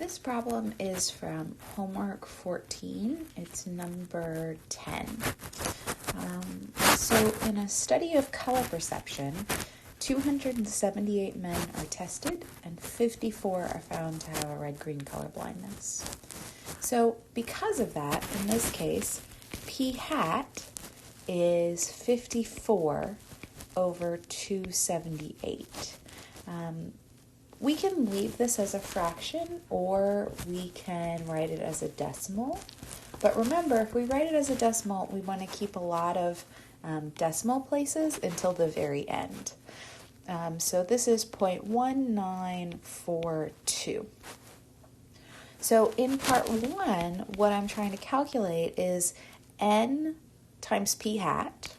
This problem is from homework 14. It's number 10. So in a study of color perception, 278 men are tested and 54 are found to have a red-green color blindness. So because of that, in this case, p hat is 54 over 278. We can leave this as a fraction or we can write it as a decimal. But remember, if we write it as a decimal, we want to keep a lot of decimal places until the very end. So this is 0.1942. So in part 1, what I'm trying to calculate is n times p hat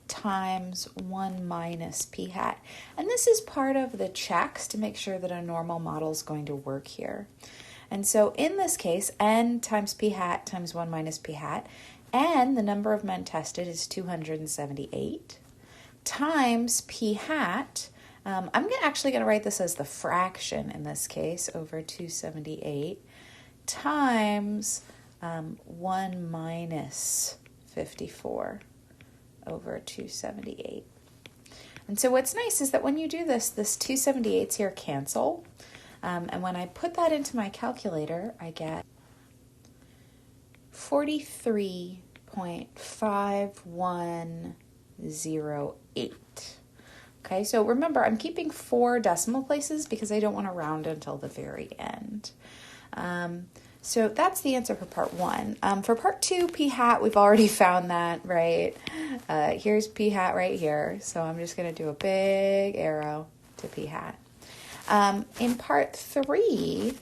times 1 minus p hat. And this is part of the checks to make sure that a normal model is going to work here. And so in this case, n times p hat times 1 minus p hat, and the number of men tested is 278, times p hat, I'm actually going to write this as the fraction in this case, over 278, times 1 minus 54 over 278. And so what's nice is that when you do this 278s here cancel. And when I put that into my calculator, I get 43.5108. Okay, so remember, I'm keeping 4 decimal places because I don't want to round until the very end. So that's the answer for part 1. For part 2, p hat, we've already found that, right? Here's p hat right here. So I'm just going to do a big arrow to p hat. In part 3,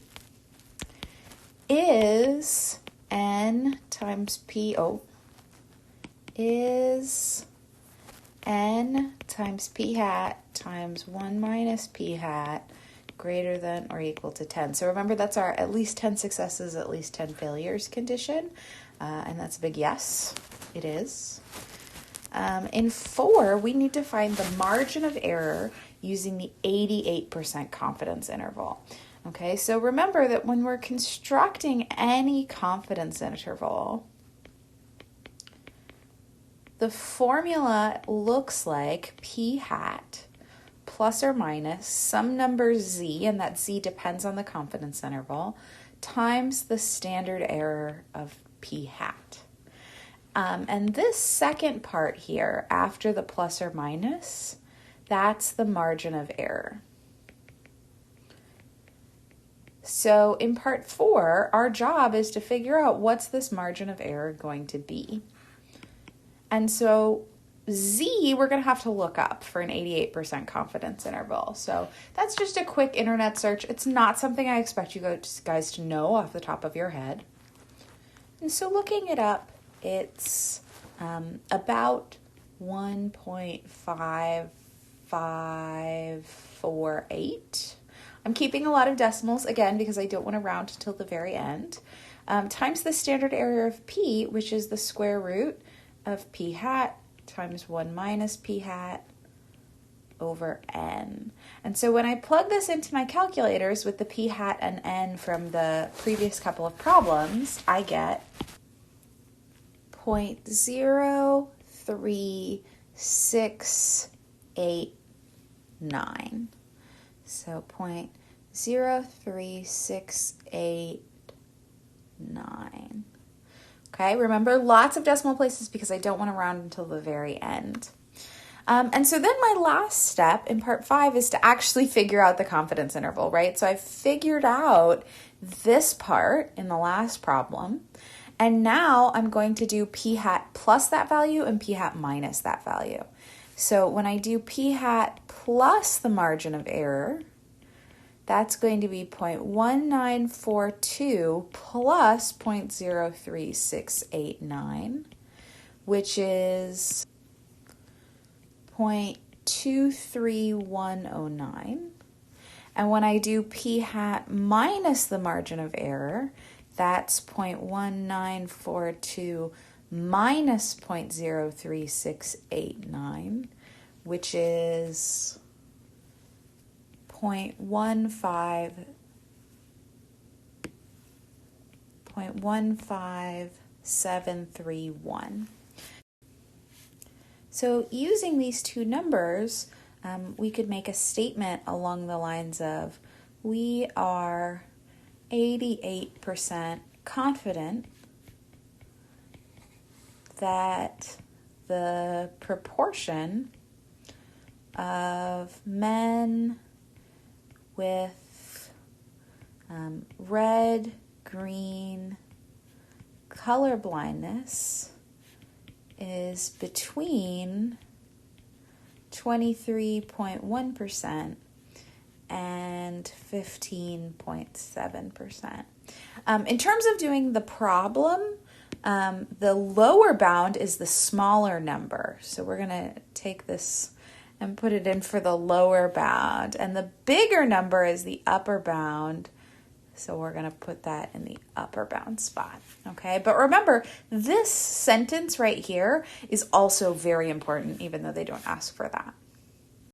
is n times p, is n times p hat times 1 minus p hat greater than or equal to 10. So remember, that's our at least 10 successes, at least 10 failures condition. And that's a big yes, it is. In 4, we need to find the margin of error using the 88% confidence interval. Okay, so remember that when we're constructing any confidence interval, the formula looks like p hat plus or minus some number z, and that z depends on the confidence interval, times the standard error of p hat. And this second part here, after the plus or minus, that's the margin of error. So in part 4, our job is to figure out what's this margin of error going to be. And so Z, we're going to have to look up for an 88% confidence interval. So that's just a quick internet search. It's not something I expect you guys to know off the top of your head. And so looking it up, it's about 1.5548. I'm keeping a lot of decimals, again, because I don't want to round until the very end, times the standard error of P, which is the square root of P hat times 1 minus P hat over N. And so when I plug this into my calculators with the P hat and N from the previous couple of problems, I get 0.03689. So 0.03689. Okay, remember, lots of decimal places because I don't want to round until the very end. And so then my last step in part 5 is to actually figure out the confidence interval, right? So I've figured out this part in the last problem. And now I'm going to do p hat plus that value and p hat minus that value. So when I do p hat plus the margin of error, that's going to be 0.1942 plus 0.03689, which is 0.23109. And when I do p hat minus the margin of error, that's 0.1942 minus 0.03689, which is 0.15731. So using these two numbers, we could make a statement along the lines of, we are 88% confident that the proportion of men with red-green color blindness is between 23.1% and 15.7%. In terms of doing the problem, the lower bound is the smaller number. So we're going to take this and put it in for the lower bound. And the bigger number is the upper bound. So we're going to put that in the upper bound spot. Okay, but remember, this sentence right here is also very important, even though they don't ask for that.